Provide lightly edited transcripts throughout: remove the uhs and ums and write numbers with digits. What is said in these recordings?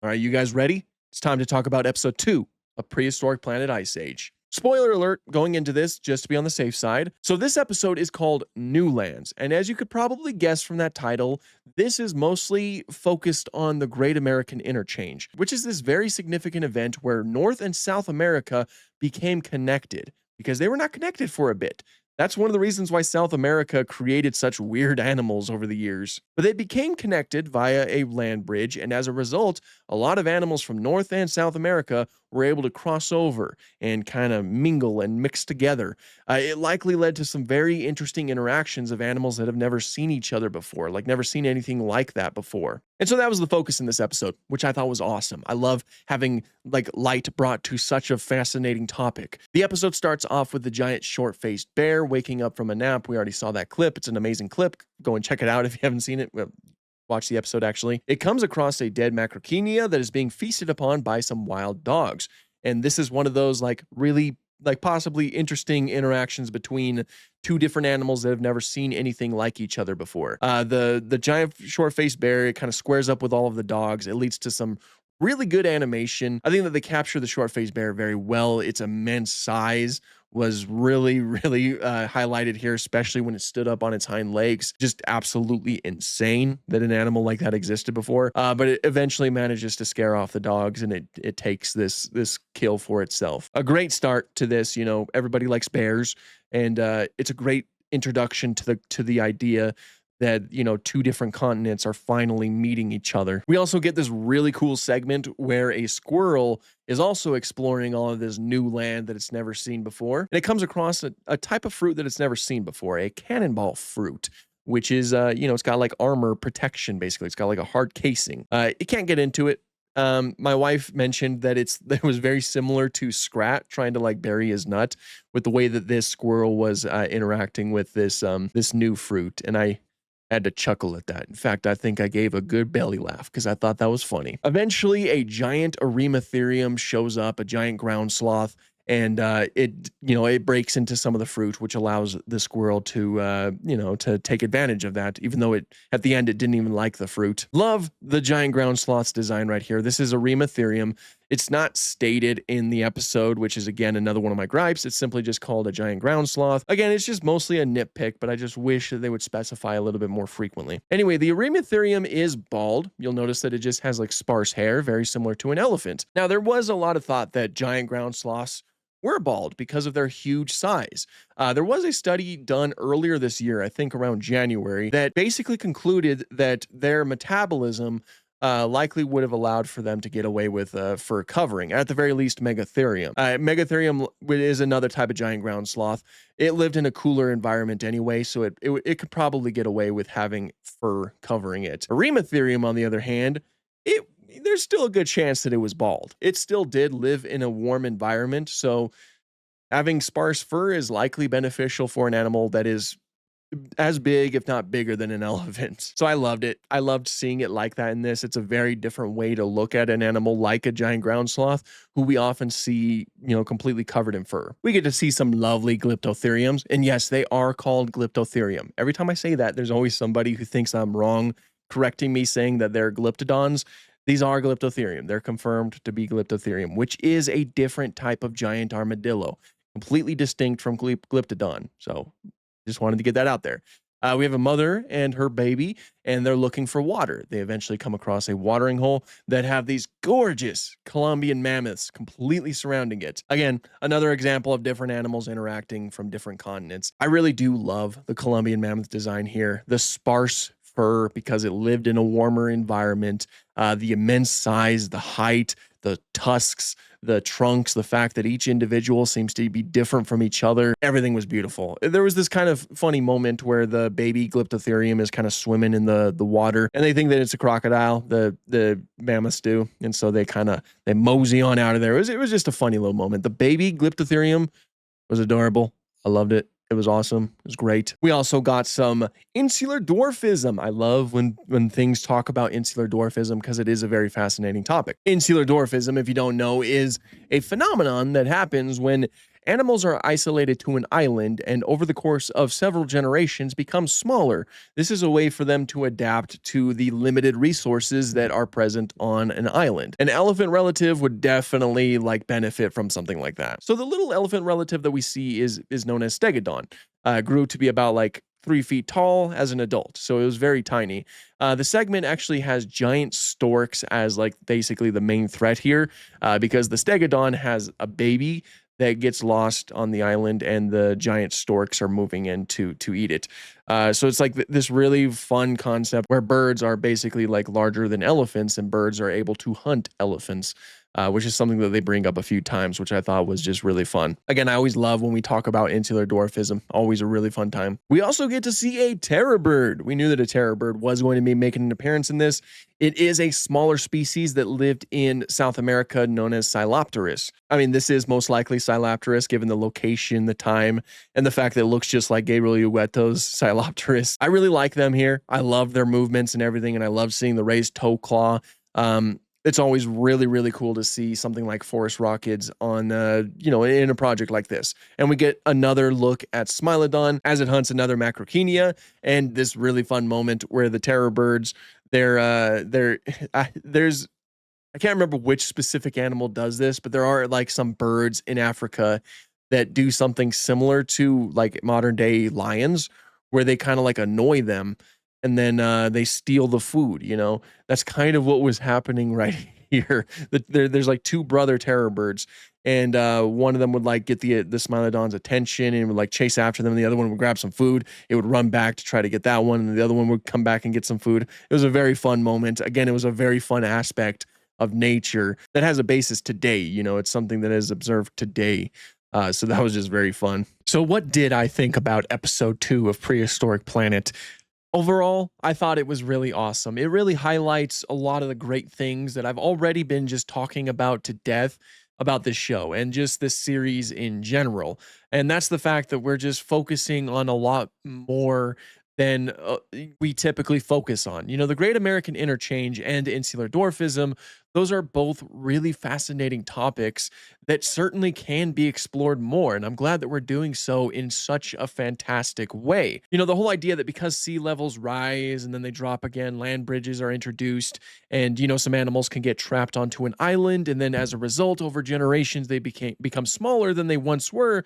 All right, you guys ready? It's time to talk about episode 2 of Prehistoric Planet Ice Age. Spoiler alert going into this, just to be on the safe side. So, this episode is called New Lands, and as you could probably guess from that title, this is mostly focused on the Great American Interchange, which is this very significant event where North and South America became connected because they were not connected for a bit. That's one of the reasons why South America created such weird animals over the years. But they became connected via a land bridge, and as a result, a lot of animals from North and South America were able to cross over and kind of mingle and mix together. It likely led to some very interesting interactions of animals that have never seen each other before, like never seen anything like that before. And so that was the focus in this episode, which I thought was awesome. I love having like light brought to such a fascinating topic. The episode starts off with the giant short-faced bear waking up from a nap. We already saw that clip. It's an amazing clip. Go and check it out if you haven't seen it. Well, watch the episode actually. It comes across a dead macrochenia that is being feasted upon by some wild dogs. And this is one of those like really like possibly interesting interactions between two different animals that have never seen anything like each other before. The giant short-faced bear, it kind of squares up with all of the dogs. It leads to some really good animation. I think that they capture the short-faced bear very well. Its immense size was really, really highlighted here, especially when it stood up on its hind legs. Just absolutely insane that an animal like that existed before. But it eventually manages to scare off the dogs, and it takes this kill for itself. A great start to this. You know, everybody likes bears, and it's a great introduction to the idea that, you know, two different continents are finally meeting each other. We also get this really cool segment where a squirrel is also exploring all of this new land that it's never seen before. And it comes across a type of fruit that it's never seen before, a cannonball fruit, which is, you know, it's got like armor protection, basically. It's got like a hard casing. It can't get into it. My wife mentioned that it was very similar to Scrat trying to like bury his nut with the way that this squirrel was interacting with this new fruit. And I had to chuckle at that. In fact, I think I gave a good belly laugh because I thought that was funny. Eventually, a giant Erematherium shows up, a giant ground sloth, and it breaks into some of the fruit, which allows the squirrel to to take advantage of that, even though at the end it didn't even like the fruit. Love the giant ground sloth's design right here. This is Erematherium. It's not stated in the episode, which is again another one of my gripes. It's simply just called a giant ground sloth. Again, it's just mostly a nitpick, but I just wish that they would specify a little bit more frequently. Anyway, the Erematherium is bald. You'll notice that it just has like sparse hair, very similar to an elephant. Now, there was a lot of thought that giant ground sloths were bald because of their huge size. There was a study done earlier this year, I think around January, that basically concluded that their metabolism likely would have allowed for them to get away with fur covering, at the very least Megatherium. Megatherium is another type of giant ground sloth. It lived in a cooler environment anyway, so it could probably get away with having fur covering it. Erematherium, on the other hand, there's still a good chance that it was bald. It still did live in a warm environment, so having sparse fur is likely beneficial for an animal that is as big, if not bigger, than an elephant. So I loved it. I loved seeing it like that in this. It's a very different way to look at an animal like a giant ground sloth, who we often see, completely covered in fur. We get to see some lovely Glyptotheriums, and yes, they are called Glyptotherium. Every time I say that, there's always somebody who thinks I'm wrong, correcting me, saying that they're Glyptodons. These are Glyptotherium. They're confirmed to be Glyptotherium, which is a different type of giant armadillo, completely distinct from Glyptodon. So just wanted to get that out there. We have a mother and her baby, and they're looking for water. They eventually come across a watering hole that have these gorgeous Columbian mammoths completely surrounding it. Again, another example of different animals interacting from different continents. I really do love the Columbian mammoth design here. The sparse fur because it lived in a warmer environment, the immense size, the height, the tusks, the trunks, the fact that each individual seems to be different from each other. Everything was beautiful. There was this kind of funny moment where the baby Glyptotherium is kind of swimming in the water, and they think that it's a crocodile, the mammoths do, and so they mosey on out of there. It was just a funny little moment. The baby Glyptotherium was adorable. I loved it. It was awesome. It was great. We also got some insular dwarfism. I love when things talk about insular dwarfism because it is a very fascinating topic. Insular dwarfism, if you don't know, is a phenomenon that happens when animals are isolated to an island and over the course of several generations become smaller. This is a way for them to adapt to the limited resources that are present on an island. An elephant relative would definitely like benefit from something like that. So the little elephant relative that we see is known as stegodon. Grew to be about like 3 feet tall as an adult, so it was very tiny. The segment actually has giant storks as like basically the main threat here, because the stegodon has a baby that gets lost on the island, and the giant storks are moving in to eat it. So it's like this really fun concept where birds are basically like larger than elephants, and birds are able to hunt elephants. Which is something that they bring up a few times, which I thought was just really fun. Again, I always love when we talk about insular dwarfism. Always a really fun time. We also get to see a terror bird. We knew that a terror bird was going to be making an appearance in this. It is a smaller species that lived in South America known as Silopterus. I mean, this is most likely Silopterus given the location, the time, and the fact that it looks just like Gabriel Ueto's Silopterus. I really like them here. I love their movements and everything, and I love seeing the raised toe claw. It's always really, really cool to see something like forest rockids on, in a project like this. And we get another look at Smilodon as it hunts another Macrocenia, and this really fun moment where the terror birds, there's, I can't remember which specific animal does this, but there are like some birds in Africa that do something similar to like modern day lions, where they kind of like annoy them and then they steal the food. That's kind of what was happening right here. There's like two brother terror birds, and one of them would like get the Smilodon's attention and would like chase after them. And the other one would grab some food. It would run back to try to get that one, and the other one would come back and get some food. It was a very fun moment. Again, it was a very fun aspect of nature that has a basis today. It's something that is observed today. So that was just very fun. So what did I think about episode 2 of Prehistoric Planet? Overall, I thought it was really awesome. It really highlights a lot of the great things that I've already been just talking about to death about this show and just this series in general. And that's the fact that we're just focusing on a lot more than we typically focus on. The Great American Interchange and insular dwarfism, those are both really fascinating topics that certainly can be explored more. And I'm glad that we're doing so in such a fantastic way. The whole idea that because sea levels rise and then they drop again, land bridges are introduced, and, some animals can get trapped onto an island. And then as a result, over generations, they become smaller than they once were.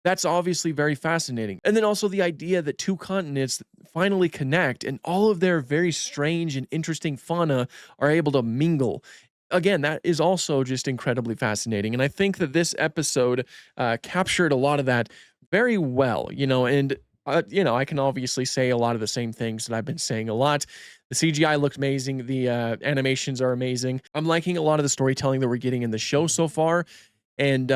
That's obviously very fascinating. And then also the idea that two continents finally connect and all of their very strange and interesting fauna are able to mingle. Again, that is also just incredibly fascinating. And I think that this episode captured a lot of that very well, and I can obviously say a lot of the same things that I've been saying a lot. The CGI looked amazing. The animations are amazing. I'm liking a lot of the storytelling that we're getting in the show so far. And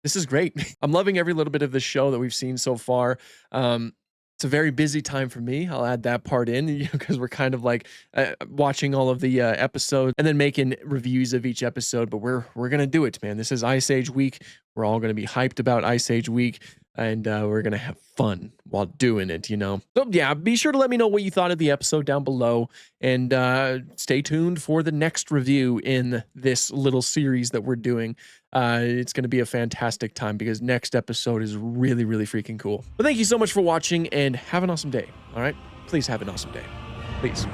this is great. I'm loving every little bit of the show that we've seen so far. It's a very busy time for me. I'll add that part in because we're kind of like watching all of the episodes and then making reviews of each episode. But we're gonna do it, man. This is Ice Age Week. We're all gonna be hyped about Ice Age Week, and we're gonna have fun while doing it. So yeah, be sure to let me know what you thought of the episode down below, and stay tuned for the next review in this little series that we're doing. It's going to be a fantastic time because next episode is really, really freaking cool. But thank you so much for watching and have an awesome day. All right. Please have an awesome day. Please.